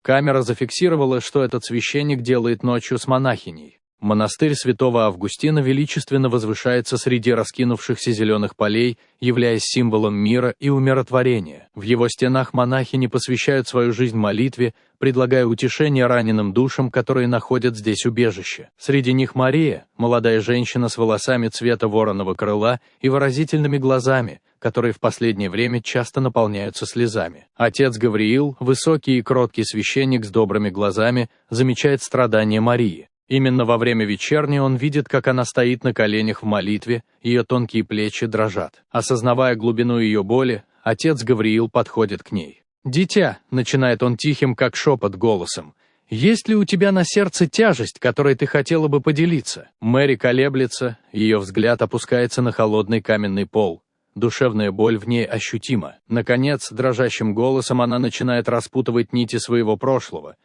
Камера зафиксировала, что этот священник делает ночью с монахиней. Монастырь святого Августина величественно возвышается среди раскинувшихся зеленых полей, являясь символом мира и умиротворения. В его стенах монахини посвящают свою жизнь молитве, предлагая утешение раненым душам, которые находят здесь убежище. Среди них Мария, молодая женщина с волосами цвета вороного крыла и выразительными глазами, которые в последнее время часто наполняются слезами. Отец Гавриил, высокий и кроткий священник с добрыми глазами, замечает страдания Марии. Именно во время вечерни он видит, как она стоит на коленях в молитве, ее тонкие плечи дрожат. Осознавая глубину ее боли, отец Гавриил подходит к ней. «Дитя», — начинает он тихим, как шепот, голосом, — «есть ли у тебя на сердце тяжесть, которой ты хотела бы поделиться?» Мэри колеблется, ее взгляд опускается на холодный каменный пол. Душевная боль в ней ощутима. Наконец, дрожащим голосом она начинает распутывать нити своего прошлого,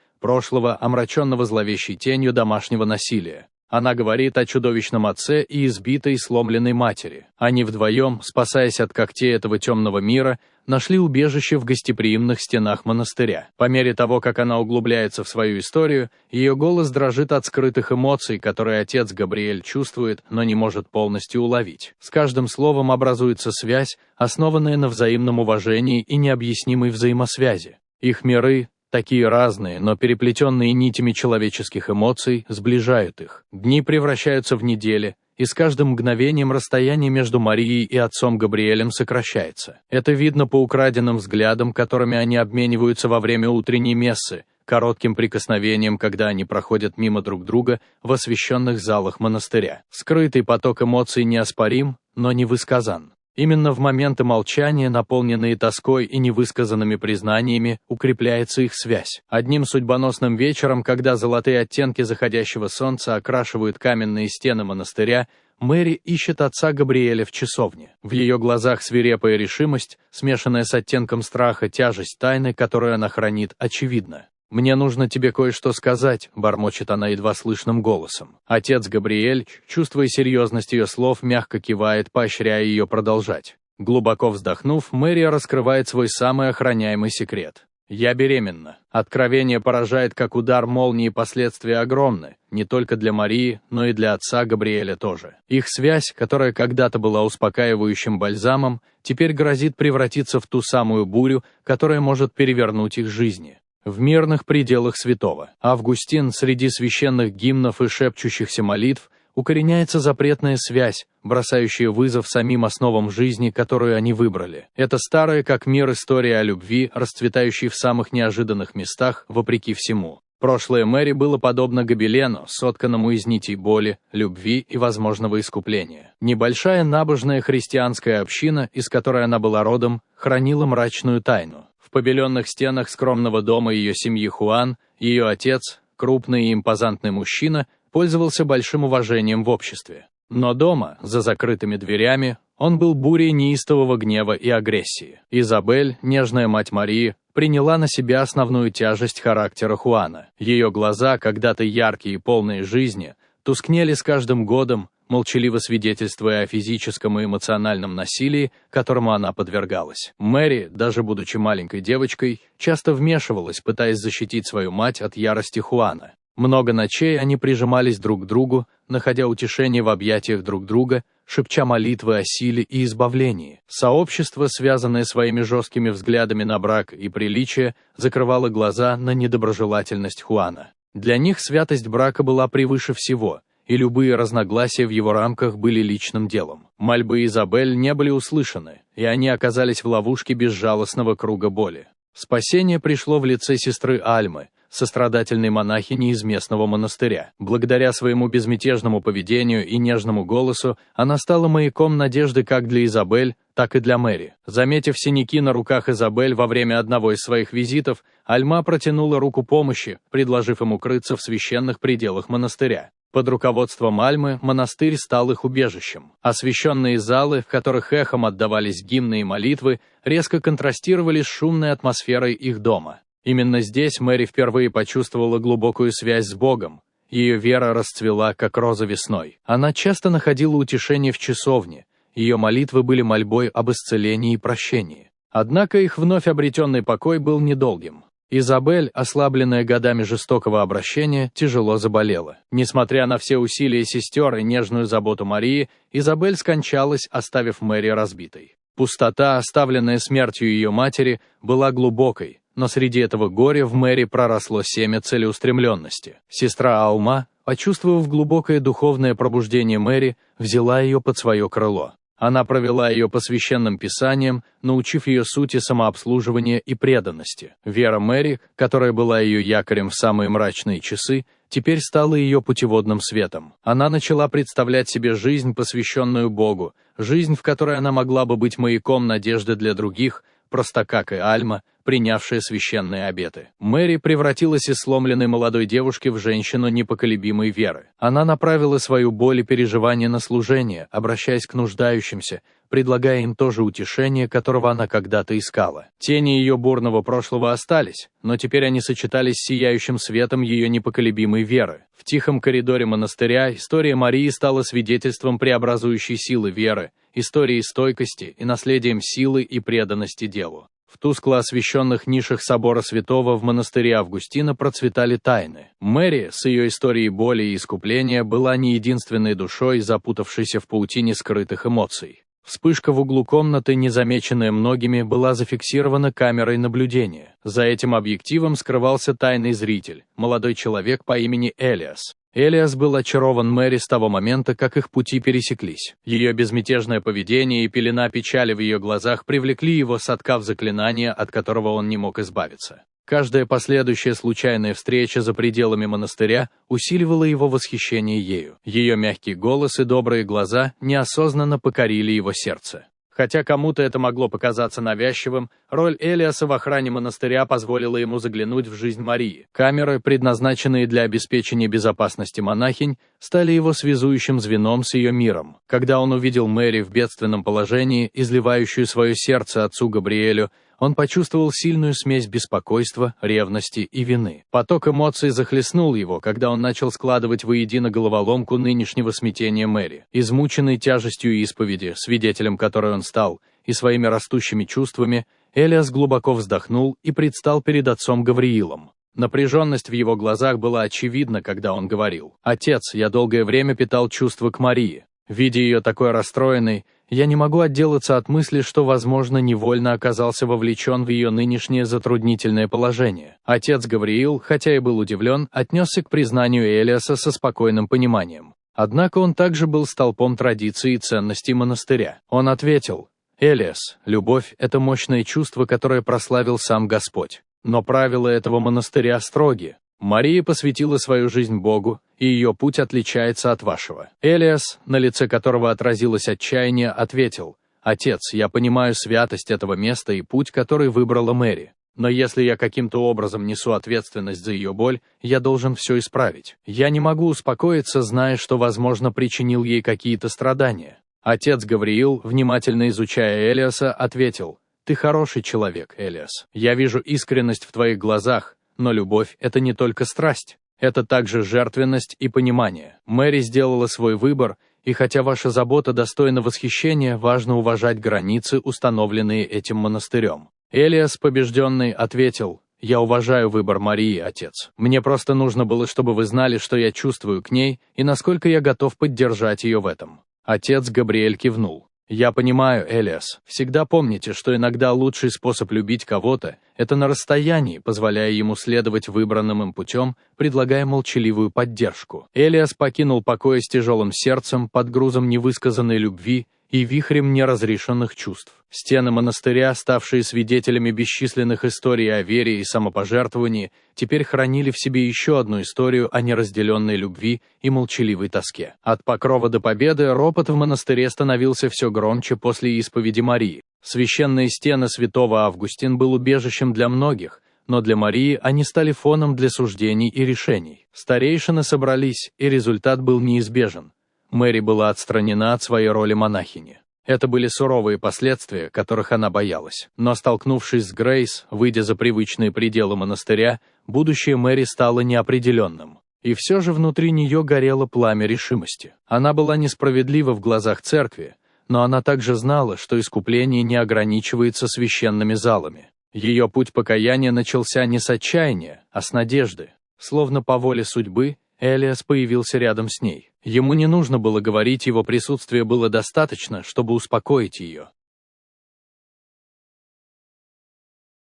омраченного зловещей тенью домашнего насилия. Она говорит о чудовищном отце и избитой, сломленной матери. Они вдвоем, спасаясь от когтей этого темного мира, нашли убежище в гостеприимных стенах монастыря. По мере того, как она углубляется в свою историю, ее голос дрожит от скрытых эмоций, которые отец Габриэль чувствует, но не может полностью уловить. С каждым словом образуется связь, основанная на взаимном уважении и необъяснимой взаимосвязи. Их миры, такие разные, но переплетенные нитями человеческих эмоций, сближают их. Дни превращаются в недели, и с каждым мгновением расстояние между Марией и отцом Габриэлем сокращается. Это видно по украденным взглядам, которыми они обмениваются во время утренней мессы, коротким прикосновением, когда они проходят мимо друг друга в освященных залах монастыря. Скрытый поток эмоций неоспорим, но не высказан. Именно в моменты молчания, наполненные тоской и невысказанными признаниями, укрепляется их связь. Одним судьбоносным вечером, когда золотые оттенки заходящего солнца окрашивают каменные стены монастыря, Мэри ищет отца Габриэля в часовне. В ее глазах свирепая решимость, смешанная с оттенком страха, тяжесть тайны, которую она хранит, очевидна. «Мне нужно тебе кое-что сказать», — бормочет она едва слышным голосом. Отец Габриэль, чувствуя серьезность ее слов, мягко кивает, поощряя ее продолжать. Глубоко вздохнув, Мэри раскрывает свой самый охраняемый секрет. «Я беременна». Откровение поражает как удар молнии, последствия огромны, не только для Марии, но и для отца Габриэля тоже. Их связь, которая когда-то была успокаивающим бальзамом, теперь грозит превратиться в ту самую бурю, которая может перевернуть их жизни. В мирных пределах святого Августин среди священных гимнов и шепчущихся молитв укореняется запретная связь, бросающая вызов самим основам жизни, которую они выбрали. Это старая как мир история о любви, расцветающей в самых неожиданных местах, вопреки всему. Прошлое Мэри было подобно гобелену, сотканному из нитей боли, любви и возможного искупления. Небольшая набожная христианская община, из которой она была родом, хранила мрачную тайну. В побеленных стенах скромного дома ее семьи Хуан, ее отец, крупный и импозантный мужчина, пользовался большим уважением в обществе. Но дома, за закрытыми дверями, он был бурей неистового гнева и агрессии. Изабель, нежная мать Марии, приняла на себя основную тяжесть характера Хуана. Ее глаза, когда-то яркие и полные жизни, тускнели с каждым годом, молчаливо свидетельствуя о физическом и эмоциональном насилии, которому она подвергалась. Мэри, даже будучи маленькой девочкой, часто вмешивалась, пытаясь защитить свою мать от ярости Хуана. Много ночей они прижимались друг к другу, находя утешение в объятиях друг друга, шепча молитвы о силе и избавлении. Сообщество, связанное своими жесткими взглядами на брак и приличие, закрывало глаза на недоброжелательность Хуана. Для них святость брака была превыше всего, и любые разногласия в его рамках были личным делом. Мольбы Изабель не были услышаны, и они оказались в ловушке безжалостного круга боли. Спасение пришло в лице сестры Альмы, сострадательной монахини из местного монастыря. Благодаря своему безмятежному поведению и нежному голосу, она стала маяком надежды как для Изабель, так и для Мэри. Заметив синяки на руках Изабель во время одного из своих визитов, Альма протянула руку помощи, предложив им укрыться в священных пределах монастыря. Под руководством Альмы монастырь стал их убежищем. Освященные залы, в которых эхом отдавались гимны и молитвы, резко контрастировали с шумной атмосферой их дома. Именно здесь Мэри впервые почувствовала глубокую связь с Богом. Ее вера расцвела, как роза весной. Она часто находила утешение в часовне. Ее молитвы были мольбой об исцелении и прощении. Однако их вновь обретенный покой был недолгим. Изабель, ослабленная годами жестокого обращения, тяжело заболела. Несмотря на все усилия сестер и нежную заботу Марии, Изабель скончалась, оставив Мэри разбитой. Пустота, оставленная смертью ее матери, была глубокой, но среди этого горя в Мэри проросло семя целеустремленности. Сестра Алма, почувствовав глубокое духовное пробуждение Мэри, взяла ее под свое крыло. Она провела ее по священным писаниям, научив ее сути самообслуживания и преданности. Вера Мэри, которая была ее якорем в самые мрачные часы, теперь стала ее путеводным светом. Она начала представлять себе жизнь, посвященную Богу, жизнь, в которой она могла бы быть маяком надежды для других, просто как и Альма, принявшая священные обеты. Мэри превратилась из сломленной молодой девушки в женщину непоколебимой веры. Она направила свою боль и переживания на служение, обращаясь к нуждающимся, предлагая им то же утешение, которого она когда-то искала. Тени ее бурного прошлого остались, но теперь они сочетались с сияющим светом ее непоколебимой веры. В тихом коридоре монастыря история Марии стала свидетельством преобразующей силы веры, историей стойкости и наследием силы и преданности делу. В тускло освещенных нишах собора святого в монастыре Августина процветали тайны. Мэри с ее историей боли и искупления была не единственной душой, запутавшейся в паутине скрытых эмоций. Вспышка в углу комнаты, незамеченная многими, была зафиксирована камерой наблюдения. За этим объективом скрывался тайный зритель, молодой человек по имени Элиас. Элиас был очарован Мэри с того момента, как их пути пересеклись. Ее безмятежное поведение и пелена печали в ее глазах привлекли его, соткав заклинание, от которого он не мог избавиться. Каждая последующая случайная встреча за пределами монастыря усиливала его восхищение ею. Ее мягкий голос и добрые глаза неосознанно покорили его сердце. Хотя кому-то это могло показаться навязчивым, роль Элиаса в охране монастыря позволила ему заглянуть в жизнь Марии. Камеры, предназначенные для обеспечения безопасности монахинь, стали его связующим звеном с ее миром. Когда он увидел Мэри в бедственном положении, изливающую свое сердце отцу Габриэлю, он почувствовал сильную смесь беспокойства, ревности и вины. Поток эмоций захлестнул его, когда он начал складывать воедино головоломку нынешнего смятения Мэри. Измученный тяжестью исповеди, свидетелем которой он стал, и своими растущими чувствами, Элиас глубоко вздохнул и предстал перед отцом Гавриилом. Напряженность в его глазах была очевидна, когда он говорил: «Отец, я долгое время питал чувства к Марии. Видя ее такой расстроенной, я не могу отделаться от мысли, что, возможно, невольно оказался вовлечен в ее нынешнее затруднительное положение». Отец Гавриил, хотя и был удивлен, отнесся к признанию Элиаса со спокойным пониманием. Однако он также был столпом традиций и ценностей монастыря. Он ответил: «Элиас, любовь — это мощное чувство, которое прославил сам Господь. Но правила этого монастыря строги. Мария посвятила свою жизнь Богу, и ее путь отличается от вашего». Элиас, на лице которого отразилось отчаяние, ответил: «Отец, я понимаю святость этого места и путь, который выбрала Мэри. Но если я каким-то образом несу ответственность за ее боль, я должен все исправить. Я не могу успокоиться, зная, что, возможно, причинил ей какие-то страдания». Отец Гавриил, внимательно изучая Элиаса, ответил: «Ты хороший человек, Элиас. Я вижу искренность в твоих глазах, но любовь — это не только страсть. Это также жертвенность и понимание. Мэри сделала свой выбор, и хотя ваша забота достойна восхищения, важно уважать границы, установленные этим монастырем». Элиас, побежденный, ответил: «Я уважаю выбор Марии, отец. Мне просто нужно было, чтобы вы знали, что я чувствую к ней, и насколько я готов поддержать ее в этом». Отец Габриэль кивнул. «Я понимаю, Элиас. Всегда помните, что иногда лучший способ любить кого-то — это на расстоянии, позволяя ему следовать выбранным им путем, предлагая молчаливую поддержку». Элиас покинул покой с тяжелым сердцем, под грузом невысказанной любви и вихрем неразрешенных чувств. Стены монастыря, ставшие свидетелями бесчисленных историй о вере и самопожертвовании, теперь хранили в себе еще одну историю о неразделенной любви и молчаливой тоске. От покрова до победы ропот в монастыре становился все громче после исповеди Марии. Священные стены святого Августин был убежищем для многих, но для Марии они стали фоном для суждений и решений. Старейшины собрались, и результат был неизбежен. Мэри была отстранена от своей роли монахини. Это были суровые последствия, которых она боялась. Но столкнувшись с Грейс, выйдя за привычные пределы монастыря, будущее Мэри стало неопределенным. И все же внутри нее горело пламя решимости. Она была несправедлива в глазах церкви, но она также знала, что искупление не ограничивается священными залами. Ее путь покаяния начался не с отчаяния, а с надежды. Словно по воле судьбы, Элиас появился рядом с ней. Ему не нужно было говорить, его присутствие было достаточно, чтобы успокоить ее.